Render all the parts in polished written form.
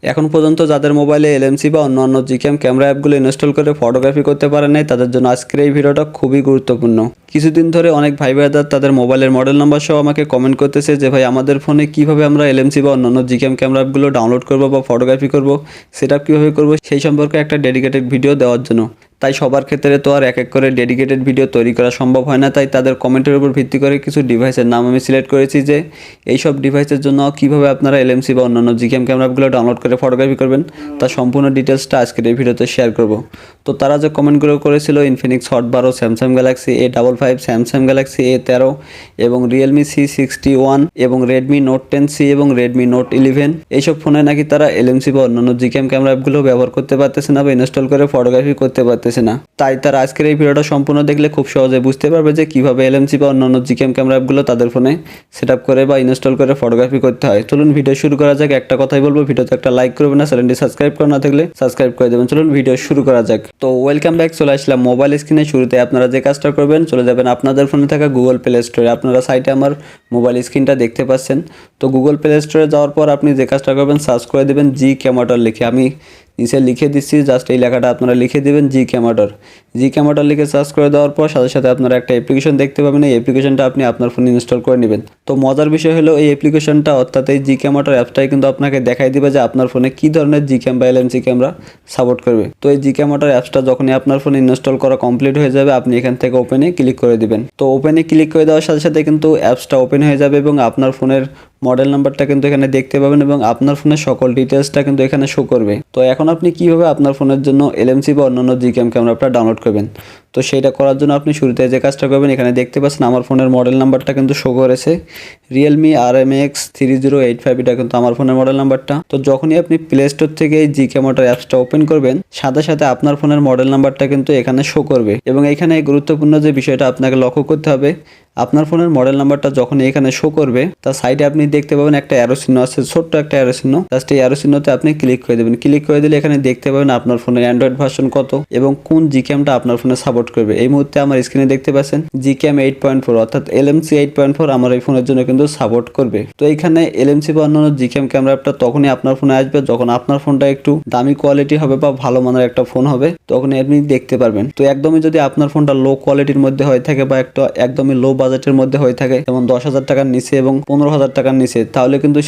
এখন পর্যন্ত যাদের মোবাইলে এলএমসি বা অন্যান্য জিক্যাম ক্যামেরা অ্যাপগুলো ইনস্টল করে ফটোগ্রাফি করতে পারেন নাই, তাদের জন্য আজকের এই ভিডিওটা খুবই গুরুত্বপূর্ণ। কিছুদিন ধরে অনেক ভাই ব্রাদার তাদের মোবাইলের মডেল নাম্বার সহ আমাকে কমেন্ট করতেছে যে ভাই আমাদের ফোনে কিভাবে আমরা এলএমসি বা অন্যান্য জিক্যাম ক্যামেরা অ্যাপগুলো ডাউনলোড করব বা ফটোগ্রাফি করব, সেটআপ কীভাবে করব সেই সম্পর্কে একটা ডেডিকেটেড ভিডিও দেওয়ার জন্য। তাই সবার ক্ষেত্রে তো আর এক এক করে ডেডিকেটেড ভিডিও তৈরি করা সম্ভব হয় না, তাই তাদের কমেন্টের উপর ভিত্তি করে কিছু ডিভাইসের নাম আমি সিলেক্ট করেছি যে এইসব ডিভাইসের জন্য কিভাবে আপনারা এলএমসি বা অন্যান্য জিক্যাম ক্যামেরাগুলো ডাউনলোড করে ফটোগ্রাফি করবেন তার সম্পূর্ণ ডিটেলসটা আজকের এই ভিডিওতে শেয়ার করব। তো তারা যে কমেন্টগুলো করেছিল Infinix hot 12, Samsung Galaxy A55, Samsung Galaxy A13 এবং রিয়েলমি C61 এবং রেডমি নোট 10C এবং রেডমি নোট 11, এইসব ফোনে নাকি তারা এলএমসি বা অন্যান্য জিক্যাম ক্যামেরা অ্যাপগুলো ব্যবহার করতে পারতেছে না বা ইনস্টল করে ফটোগ্রাফি করতে পারতেছে না। তাই তারা আজকের এই ভিডিওটা সম্পূর্ণ দেখলে খুব সহজে বুঝতে পারবে যে কিভাবে এলএমসি বা অন্যান্য জিক্যাম ক্যামেরা অ্যাপগুলো তাদের ফোনে সেটআপ করে বা ইনস্টল করে ফটোগ্রাফি করতে হয়। চলুন ভিডিও শুরু করা যাক। একটা কথাই বলবো, ভিডিওতে একটা লাইক করবেন না, চ্যানেলটি সাবস্ক্রাইব করা না থাকলে সাবস্ক্রাইব করে দেবেন। চলুন ভিডিও শুরু করা যাক। তো ওয়েলকাম ব্যাক, চলে আসলাম মোবাইল স্ক্রিনে। শুরুতে আপনারা যে কাজটা করবেন, চলে যাবেন আপনাদের ফোনে থাকা গুগল প্লে স্টোরে। আপনারা সাইটে আমার মোবাইল স্ক্রিনটা দেখতে পাচ্ছেন। তো গুগল প্লে স্টোরে যাওয়ার পর আপনি যে কাজটা করবেন, সার্চ করে দেবেন জি ক্যামাটর লিখে। আমি নিচে লিখে দিচ্ছি, জাস্ট এই লেখাটা আপনারা লিখে দেবেন জি ক্যামাটর। জি ক্যামাটর লিখে সার্চ করে দেওয়ার পর সাথে সাথে আপনারা একটা অ্যাপ্লিকেশন দেখতে পাবেন। এই অ্যাপ্লিকেশনটা আপনি আপনার ফোনে ইনস্টল করে নেবেন। তো মজার বিষয় হলো এই অ্যাপ্লিকেশনটা অর্থাৎ এই জি ক্যামাটর অ্যাপটাই কিন্তু আপনাকে দেখাই দিবে যে আপনার ফোনে কী ধরনের জি ক্যাম বা এলএমসি ক্যামেরা সাপোর্ট করবে। তো এই জি ক্যামাটর অ্যাপসটা যখনই আপনার ফোনে ইনস্টল করা কমপ্লিট হয়ে যাবে, আপনি এখান থেকে ওপেনে ক্লিক করে দিবেন। তো ওপেনে ক্লিক করে দেওয়ার সাথে সাথে কিন্তু অ্যাপসটা ওপেন হয়ে যাবে এবং আপনার ফোনের মডেল নাম্বারটা কিন্তু এখানে দেখতে পাবেন এবং আপনার ফোনের সকল ডিটেলসটা কিন্তু এখানে শো করবে। তো এখন আপনি কীভাবে আপনার ফোনের জন্য এলএমসি বা অন্যান্য জিক্যাম ক্যামেরাটা ডাউনলোড করবেন, তো সেইটা করার জন্য আপনি শুরুতে যে কাজটা করবেন, এখানে দেখতে পাচ্ছেন আমার ফোনের মডেল নাম্বারটা কিন্তু শো করেছে রিয়েলমি RMX 3085, এটা কিন্তু আমার ফোনের মডেল নাম্বারটা। তো যখনই আপনি প্লে স্টোর থেকে এই জি ক্যামাটর অ্যাপসটা ওপেন করবেন, সাথে সাথে আপনার ফোনের মডেল নাম্বারটা কিন্তু এখানে শো করবে। এবং এখানে গুরুত্বপূর্ণ যে বিষয়টা আপনাকে লক্ষ্য করতে হবে, আপনার ফোনের মডেল নাম্বারটা যখন এখানে শো করবে, তার সাইডে আপনি দেখতে পাবেন একটা অ্যারো চিহ্ন আছে, ছোট্ট একটা অ্যারো চিহ্ন। জাস্ট এই অ্যারো চিহ্নতে আপনি ক্লিক করে দেবেন। ক্লিক করে দিলে এখানে দেখতে পাবেন আপনার ফোনের অ্যান্ড্রয়েড ভার্সন কত এবং কোন জিক্যামটা আপনার ফোনে সাপোর্ট করবে। এই মুহূর্তে আমার স্ক্রিনে দেখতে পাচ্ছেন জিক্যাম 8.4 অর্থাৎ এলএমসি 8.4 আমার এই ফোনের জন্য কিন্তু সাপোর্ট করবে। তো এইখানে এলএমসি বা অন্যান্য জিক্যাম ক্যামেরাটা তখনই আপনার ফোনে আসবে যখন আপনার ফোনটা একটু দামি কোয়ালিটি হবে বা ভালো মানের একটা ফোন হবে, তখনই আপনি দেখতে পারবেন। তো একদমই যদি আপনার ফোনটা লো কোয়ালিটির মধ্যে হয়ে থাকে বা একটা একদমই লো বাজেটের মধ্যে হয়ে থাকে, যেমন 10,000 টাকার নিচে এবং 15,000 টাকার নিচে, তাহলে কিন্তু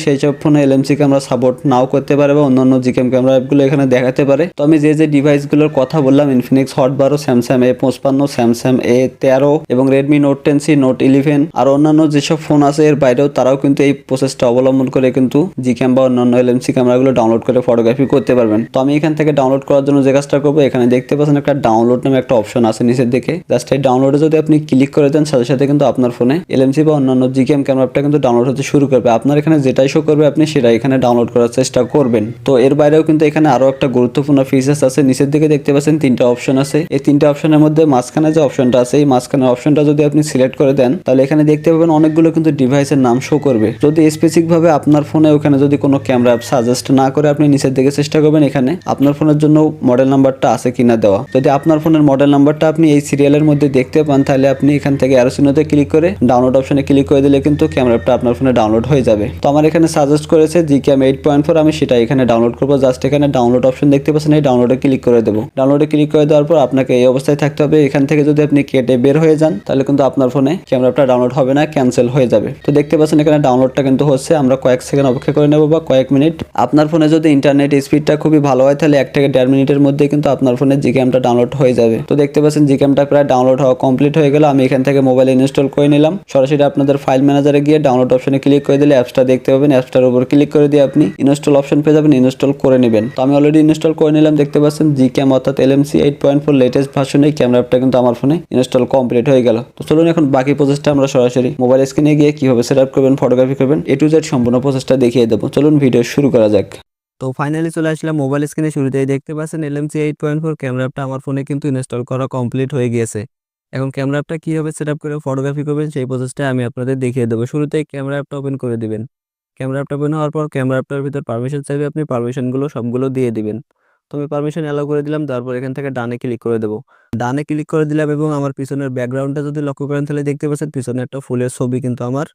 সেই সব ফোনে এলএমসি ক্যামেরা সাপোর্ট নাও করতে পারে বা অন্যান্য জিক্যাম ক্যামেরা অ্যাপগুলো এখানে দেখাতে পারে। তো আমি যে ডিভাইসগুলোর কথা বললাম, Infinix hot 12, Samsung A55, Samsung A13 এবং রেডমি নোট 10C, নোট 11 আর অন্যান্য যেসব ফোন আছে এর বাইরেও তারাও কিন্তু এই প্রসেসটা অবলম্বন করে কিন্তু জিক্যাম বা অন্যান্য এলএমসি ক্যামেরাগুলো ডাউনলোড করে ফটোগ্রাফি করতে পারবেন। তো আমি এখান থেকে ডাউনলোড করার জন্য যে কাজটা করবো, এখানে দেখতে পাচ্ছেন একটা ডাউনলোড নামে একটা অপশন আছে নিচের দিকে। জাস্ট এই ডাউনলোডে যদি আপনি ক্লিক করে দেন, সাথে সাথে কিন্তু আপনার ফোনে এলএমসি বা অন্যান্য জিক্যাম ক্যামেরাটা কিন্তু ডাউনলোড হতে শুরু করবে। আপনার এখানে যেটাই শো করবে আপনি সেটা এখানে ডাউনলোড করার চেষ্টা করবেন। তো এর বাইরেও কিন্তু এখানে আরো একটা গুরুত্বপূর্ণ ফিচার্স আছে। নিচের দিকে দেখতে পাচ্ছেন তিনটা অপশন আছে। এই তিনটা অপশনের মধ্যে মাঝখানে যে অপশনটা আছে, এই মাঝখানের অপশনটা যদি আপনি সিলেক্ট করে দেন, তাহলে এখানে দেখতে পাবেন অনেকগুলো কিন্তু ডিভাইসের নাম শো করবে। যদি স্পেসিফিক ভাবে আপনার ফোনে ওখানে যদি কোনো ক্যামেরা অ্যাপ সাজেস্ট না করে, আপনি নিচের দিকে চেষ্টা করবেন এখানে আপনার ফোনের জন্য মডেল নাম্বারটা আছে কিনা দেওয়া। যদি আপনার ফোনের মডেল নাম্বারটা আপনি এই সিরিয়ালের মধ্যে দেখতে পান, তাহলে আপনি এখান থেকে অ্যারো চিহ্নতে ক্লিক করে ডাউনলোড অপশনে ক্লিক করে দিলে কিন্তু ক্যামেরা অ্যাপটা আপনার ফোনে ডাউনলোড হয়ে যাবে। তো আমার এখানে সাজেস্ট করেছে জিক্যাম 8.4, আমি সেটা এখানে ডাউনলোড করবো। জাস্ট এখানে ডাউনলোড অপশন দেখতে পাচ্ছেন, এই ডাউনলোডে ক্লিক করে দেবো। ডাউনলোডে ক্লিক করে দেওয়ার পর আপনাকে এই অবস্থায় থাকতে হবে। এখান থেকে যদি আপনি কেটে বের হয়ে যান, তাহলে কিন্তু আপনার ফোনে ক্যামেরা অ্যাপটা ডাউনলোড হবে না, ক্যান্সেল হয়ে যাবে। তো দেখতে পাচ্ছেন এখানে ডাউনলোডটা কিন্তু হচ্ছে। আমরা কয়েক সেকেন্ড অপেক্ষা করে নেব বা কয়েক মিনিট। আপনার ফোনে যদি ইন্টারনেট স্পিডটা খুবই ভালো হয়, তাহলে 1 থেকে 1.5 মিনিটের মধ্যে কিন্তু আপনার ফোনে জিক্যামটা ডাউনলোড হয়ে যাবে। তো দেখতে পাচ্ছেন জিক্যামটা প্রায় ডাউনলোড হওয়া কমপ্লিট হয়ে গেল। আমি এখান থেকে মোবাইলে ইনস্টল করে নিলাম। সরাসরি আপনাদের ফাইল ম্যানেজারে গিয়ে ডাউনলোড অপশনে ক্লিক করে দিলে অ্যাপসটা দেখতে পাবেন। অ্যাপসটার উপর ক্লিক করে দিয়ে আপনি ইনস্টল অপশন পেয়ে যাবেন, ইনস্টল করে নেবেন। তো আমি অলরেডি ইনস্টল করে নিলাম। দেখতে পাচ্ছেন জিক্যাম অর্থাৎ এলএমসি 8.4 লেটেস্ট ভার্সনে ক্যামেরা অ্যাপটা কিন্তু আমার ফোনে ইনস্টল কমপ্লিট হয়ে গেল। তো চলুন এখন বাকি প্রসেসটা আমরা সরাসরি মোবাইল স্ক্রিনে গিয়ে কিভাবে সেটআপ করবেন, ফটোগ্রাফি করবেন, A to Z সম্পূর্ণ প্রসেসটা দেখিয়ে দেবো। চলুন ভিডিও শুরু করা যাক। তো ফাইনালি চলে আসলাম মোবাইল স্ক্রিনে। শুরুতেই দেখতে পাচ্ছেন এলএমসি 8.4 ক্যামেরা অ্যাপটা আমার ফোনে কিন্তু ইনস্টল করা কমপ্লিট হয়ে গিয়েছে। এখন ক্যামেরা অ্যাপটা কীভাবে সেটআপ করে ফটোগ্রাফি করবেন সেই প্রসেসটা আমি আপনাদের দেখিয়ে দেবো। শুরুতেই ক্যামেরা অ্যাপটা ওপেন করে দিবেন। ক্যামেরা অ্যাপটা ওপেন হওয়ার পর ক্যামেরা অ্যাপটার ভিতর পারমিশন চাইবে, আপনি পারমিশনগুলো সবগুলো দিয়ে দিবেন। তো আমি পারমিশন অ্যালাউ করে দিলাম। তারপর এখান থেকে ডানে ক্লিক করে দেবো। ডানে ক্লিক করে দিলাম এবং আমার পিছনের ব্যাকগ্রাউন্ডটা যদি লক্ষ্য করেন, তাহলে দেখতে পাচ্ছেন পিছনে একটা ফুলের ছবি কিন্তু আমার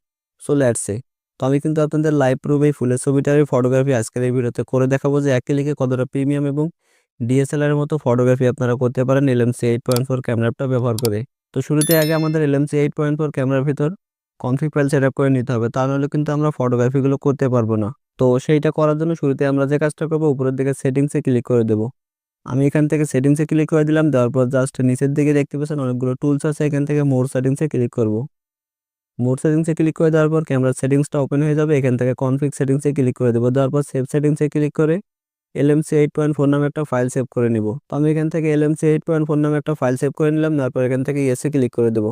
চলে আসছে। তো আমি কিন্তু আপনাদের লাইভ প্রুফ এই ফুলের ছবিটার ফটোগ্রাফি আজকের এই ভিডিওতে করে দেখাবো যে এক ক্লিকে কতটা প্রিমিয়াম এবং ডিএসএলআর এর মতো ফটোগ্রাফি আপনারা করতে পারেন এলএমসি 8.4 ক্যামেরাটা ব্যবহার করে। তো শুরুতে আগে আমাদের এলএমসি 8.4 ক্যামেরার ভিতর কনফিগ ফাইল সেটআপ করে নিতে হবে, তা নাহলে কিন্তু আমরা ফটোগ্রাফিগুলো করতে পারবো না। তো সেইটা করার জন্য শুরুতে আমরা যে কাজটা করবো, উপরের দিকে সেটিংসে ক্লিক করে দেবো। আমি এখান থেকে সেটিংসে ক্লিক করে দিলাম, দেওয়ার পর জাস্ট নিচের দিকে দেখতে পাচ্ছেন অনেকগুলো টুলস আছে, এখান থেকে মোর সেটিংসে ক্লিক করব। মোড সেটিংসে ক্লিক করে দেওয়ার পর ক্যামেরা সেটিংসটা ওপেন হয়ে যাবে, এখান থেকে কনফিগ সেটিংসে ক্লিক করে দেবো। দেওয়ার পর সেভ সেটিংসে ক্লিক করে এলএমসি 8.4 নামে একটা ফাইল সেভ করে নিব। তো আমি এখান থেকে এলএমসি 8.4 নামে একটা ফাইল সেভ করে নিলাম। তারপর এখান থেকে ইয়েসে ক্লিক করে দেবো।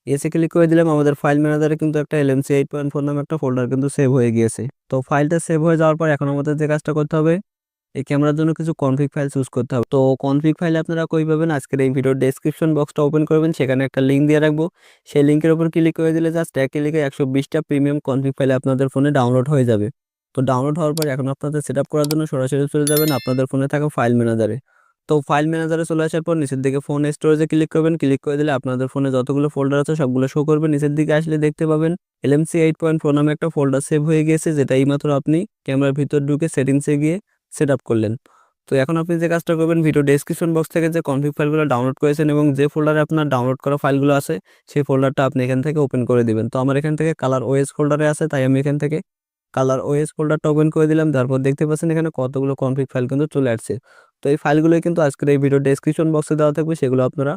ইয়েসে ক্লিক করে দিলাম, আমাদের ফাইল ম্যানেজারে কিন্তু একটা এলএমসি 8.4 নামে একটা ফোল্ডার কিন্তু সেভ হয়ে গিয়েছে। তো ফাইলটা সেভ হয়ে যাওয়ার পর এখন আমাদের যে কাজটা করতে হবে, এই ক্যামেরার জন্য কিছু কনফিগ ফাইল চুজ করতে হবে। তো কনফিগ ফাইল আপনারা কই পাবেন, আজকের এই ভিডিওর ডেসক্রিপশন বক্সটা ওপেন করবেন, সেখানে একটা লিঙ্ক দিয়ে রাখবো। সেই লিঙ্কের উপর ক্লিক করে দিলে জাস্ট এক ক্লিকে 120টা প্রিমিয়াম কনফিগ ফাইল আপনাদের ফোনে ডাউনলোড হয়ে যাবে। তো ডাউনলোড হওয়ার পর এখন আপনাদের সেট আপ করার জন্য সরাসরি চলে যাবেন আপনাদের ফোনে থাকা ফাইল ম্যানেজারে। তো ফাইল ম্যানেজারে চলে আসার পর নিচের দিকে ফোন স্টোরেজে ক্লিক করবেন। ক্লিক করে দিলে আপনাদের ফোনে যতগুলো ফোল্ডার আছে সবগুলো শো করবে। নিচের দিকে আসলে দেখতে পাবেন এলএমসি 8.4 নামে একটা ফোল্ডার সেভ হয়ে গিয়েছে, যেটা এইমাত্র আপনি ক্যামেরার ভিতর ঢুকে সেটিংসে গিয়ে সেট আপ করলেন। তো এখন আপনি যে কাজটা করবেন, ভিডিও ডেসক্রিপশন বক্স থেকে যে কনফিগ ফাইলগুলো ডাউনলোড করেছেন এবং যে ফোল্ডারে আপনার ডাউনলোড করা ফাইলগুলো আছে সেই ফোল্ডারটা আপনি এখান থেকে ওপেন করে দিবেন। তো আমার এখান থেকে কালার ওএস ফোল্ডারে আছে, তাই আমি এখান থেকে কালার ওএস ফোল্ডারটা ওপেন করে দিলাম। তারপর দেখতে পাচ্ছেন এখানে কতগুলো কনফিগ ফাইল কিন্তু চলে আসছে। তো এই ফাইলগুলোই কিন্তু আজকের এই ভিডিও ডেসক্রিপশন বক্সে দেওয়া থাকবে, সেগুলো আপনারা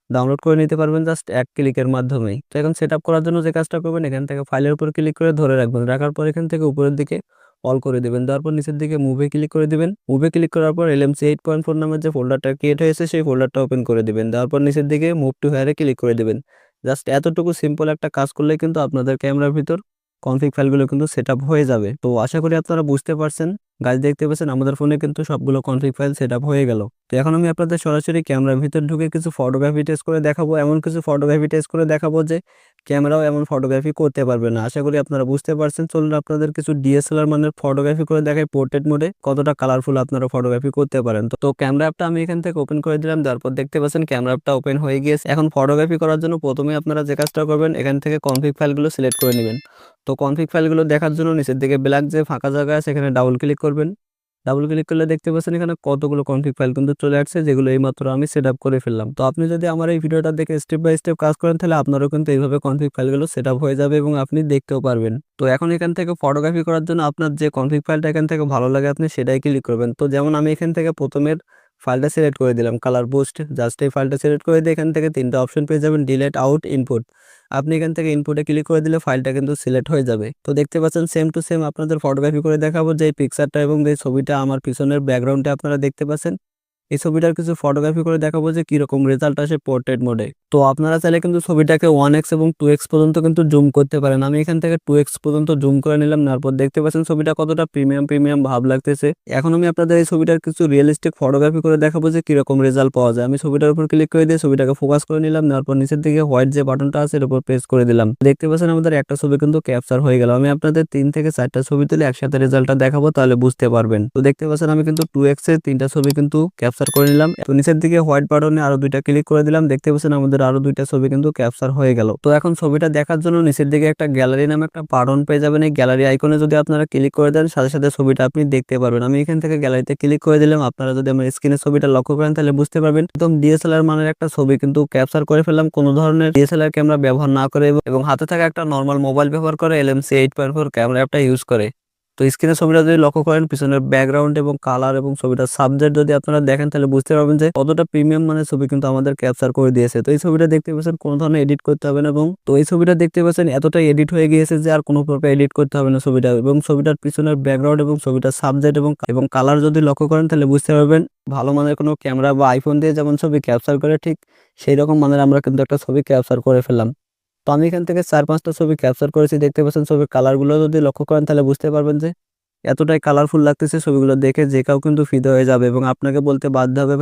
ডাউনলোড করে নিতে পারবেন জাস্ট এক ক্লিকের মাধ্যমেই। তো এখন সেট আপ করার জন্য যে কাজটা করবেন, এখান থেকে ফাইলের উপর ক্লিক করে ধরে রাখবেন। রাখার পর এখান থেকে উপরের দিকে অল করে দেবেন। দেওয়ার পর নিচের দিকে মুভে ক্লিক করে দিবেন। মুভে ক্লিক করার পর এলএমসি 8.4 নামের যে ফোল্ডারটা ক্রিয়েট হয়েছে সেই ফোল্ডারটা ওপেন করে দিবেন। দেওয়ার পর নিচের দিকে মুভ টু হেয়ারে ক্লিক করে দিবেন। জাস্ট এতটুকু সিম্পল একটা কাজ করলে কিন্তু আপনাদের ক্যামেরার ভিতর কনফিগ ফাইলগুলো কিন্তু সেট আপ হয়ে যাবে। তো আশা করি আপনারা বুঝতে পারছেন। গাইজ দেখতে পাচ্ছেন আমাদের ফোনে কিন্তু সবগুলো কনফিগ ফাইল সেট আপ হয়ে গেল। তো এখন আমি আপনাদের সরাসরি ক্যামেরার ভিতর ঢুকে কিছু ফটোগ্রাফি টেস্ট করে দেখাবো, এমন কিছু ফটোগ্রাফি টেস্ট করে দেখাবো যে ক্যামেরাও এমন ফটোগ্রাফি করতে পারবে না। আশা করি আপনারা বুঝতে পারছেন। চলুন আপনাদের কিছু ডিএসএলআর মানের ফটোগ্রাফি করে দেখাই পোর্ট্রেট মোডে কতটা কালারফুল আপনারা ফটোগ্রাফি করতে পারেন। তো ক্যামেরা অ্যাপটা আমি এখান থেকে ওপেন করে দিলাম। তারপর দেখতে পাচ্ছেন ক্যামেরা অ্যাপটা ওপেন হয়ে গিয়েছে। এখন ফটোগ্রাফি করার জন্য প্রথমে আপনারা যে কাজটা করবেন, এখান থেকে কনফিগ ফাইলগুলো সিলেক্ট করে নেবেন। তো কনফিগ ফাইলগুলো দেখার জন্য নিচের দিকে ব্ল্যাক যে ফাঁকা জায়গা আছে এখানে ডাবল ক্লিক করবেন। ডাবল ক্লিক করলে দেখতে পাচ্ছেন এখানে কতগুলো কনফিগ ফাইল কিন্তু চলে আসছে, যেগুলো এইমাত্র আমি সেট আপ করে ফেললাম। তো আপনি যদি আমার এই ভিডিওটা দেখে স্টেপ বাই স্টেপ কাজ করেন, তাহলে আপনারও কিন্তু এইভাবে কনফিগ ফাইলগুলো সেট আপ হয়ে যাবে এবং আপনি দেখতেও পারবেন। তো এখন এখান থেকে ফটোগ্রাফি করার জন্য আপনার যে কনফিগ ফাইলটা এখান থেকে ভালো লাগে আপনি সেটাই ক্লিক করবেন। তো যেমন আমি এখান থেকে প্রথমের ফাইলটা সিলেক্ট করে দিলাম কালার বুস্ট। জাস্ট এই ফাইলটা সিলেক্ট করে দিয়ে এখান থেকে তিনটা অপশন পেয়ে যাবেন, ডিলেট, আউট, ইনপুট। আপনি এখান থেকে ইনপুটে ক্লিক করে দিলে ফাইলটা কিন্তু সিলেক্ট হয়ে যাবে। তো দেখতে পাচ্ছেন সেম টু সেম আপনাদের ফটোগ্রাফি করে দেখাবো, যে পিকচারটা এবং যে ছবিটা আমার পিছনের ব্যাকগ্রাউন্ডে আপনারা দেখতে পাচ্ছেন এই ছবিটার কিছু ফটোগ্রাফি করে দেখাবো যে কিরকম রেজাল্ট আসে পোর্ট্রেট মোডে। তো আপনারা চাইলে কিন্তু ছবিটাকে 1x এবং 2x পর্যন্ত কিন্তু জুম করতে পারেন। আমি এখান থেকে 2x পর্যন্ত জুম করে নিলাম। তারপর দেখতে পাচ্ছেন ছবিটা কতটা প্রিমিয়াম ভাব লাগতেছে। এখন আমি আপনাদের এই ছবিটার কিছু রিয়েলিস্টিক ফটোগ্রাফি করে দেখাবো যে কিরকম রেজাল্ট পাওয়া যায়। আমি ছবিটার উপর ক্লিক করে দিয়ে ছবিটাকে ফোকাস করে নিলাম। তারপর নিচের দিকে হোয়াইট যে বাটনটা আছে এর উপর প্রেস করে দিলাম। দেখতে পাচ্ছেন আমাদের একটা ছবি কিন্তু ক্যাপচার হয়ে গেল। আমি আপনাদের 3 থেকে 4টা ছবি তুলে একসাথে রেজাল্টটা দেখাবো, তাহলে বুঝতে পারবেন। তো দেখতে পাচ্ছেন আমি কিন্তু 2x এর 3টা ছবি কিন্তু ক্যাপচার করে নিলাম। তো নিচের দিকে হোয়াইট বাটনে আরো 2টা ক্লিক করে দিলাম। দেখতে পাচ্ছেন আমাদের আরো 2টা ছবি কিন্তু ক্যাপচার হয়ে গেল। তো এখন ছবিটা দেখার জন্য নিচের দিকে একটা গ্যালারি নামে একটা বাটন পেয়ে যাবেন। এই গ্যালারি আইকনে যদি আপনারা ক্লিক করে দেন, সাথে সাথে ছবিটা আপনি দেখতে পারবেন। আমি এখান থেকে গ্যালারিতে ক্লিক করে দিলাম। আপনারা যদি আমার স্ক্রিনের ছবিটা লক্ষ্য করেন তাহলে বুঝতে পারবেন একদম ডিএসএলআর মানের একটা ছবি কিন্তু ক্যাপচার করে ফেললাম, কোনো ধরনের ডিএসএলআর ক্যামেরা ব্যবহার না করে এবং হাতে থাকা একটা নর্মাল মোবাইল ব্যবহার করে এলএমসি 8.4 ক্যামেরা অ্যাপটা ইউজ করে। তো স্ক্রিনের ছবিটা যদি লক্ষ্য করেন, পিছনের ব্যাকগ্রাউন্ড এবং কালার এবং ছবিটার সাবজেক্ট যদি আপনারা দেখেন তাহলে বুঝতে পারবেন যে কতটা প্রিমিয়াম মানের ছবি কিন্তু আমাদের ক্যাপচার করে দিয়েছে। তো এই ছবিটা দেখতে পাচ্ছেন কোনো ধরনের এডিট করতে হবে না, এবং তো এই ছবিটা দেখতে পাচ্ছেন এতটাই এডিট হয়ে গিয়েছে যে আর কোনো প্রকার এডিট করতে হবে না ছবিটা। এবং ছবিটার পিছনের ব্যাকগ্রাউন্ড এবং ছবিটার সাবজেক্ট এবং কালার যদি লক্ষ্য করেন তাহলে বুঝতে পারবেন ভালো মানের কোনো ক্যামেরা বা আইফোন দিয়ে যেমন ছবি ক্যাপচার করে ঠিক সেই রকম মানের আমরা কিন্তু একটা ছবি ক্যাপচার করে ফেললাম। তো আমি এখান থেকে 4-5টা ছবি ক্যাপচার করেছি। দেখতে পাচ্ছেন ছবির কালারগুলো যদি লক্ষ্য করেন তাহলে বুঝতে পারবেন যে এতটাই কালারফুল লাগতেছে ছবিগুলো দেখে যে কেউ কিন্তু ফিদা হয়ে যাবে এবং আপনাকে বলতে বাধ্য হবে,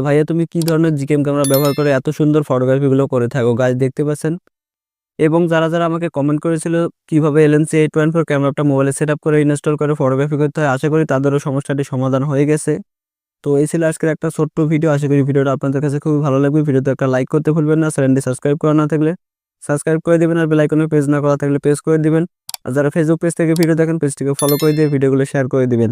ভাইয়া তুমি কি ধরনের জিকেম ক্যামেরা ব্যবহার করে এত সুন্দর ফটোগ্রাফিগুলো করে থাকো। গাইজ দেখতে পাচ্ছেন। এবং যারা আমাকে কমেন্ট করেছিল কিভাবে এলএনসি 8.4 ক্যামেরাটা মোবাইলে সেট আপ করে ইনস্টল করে ফটোগ্রাফি করতে হয়, আশা করি তাদেরও সমস্যাটি সমাধান হয়ে গেছে। তো এই ছিল আজকের একটা ছোট্ট ভিডিও। আশা করি ভিডিওটা আপনাদের কাছে খুবই ভালো লাগবে। ভিডিওতে একটা লাইক করতে ভুলবেন না। চ্যানেলটি সাবস্ক্রাইব করা না থাকলে সাবস্ক্রাইব করে দিবেন, আর বেল আইকনে প্রেস না করা থাকলে প্রেস করে দিবেন। আর যারা ফেসবুক পেজ থেকে ভিডিও দেখেন পেজটিকে ফলো করে দিয়ে ভিডিওগুলো শেয়ার করে দিবেন।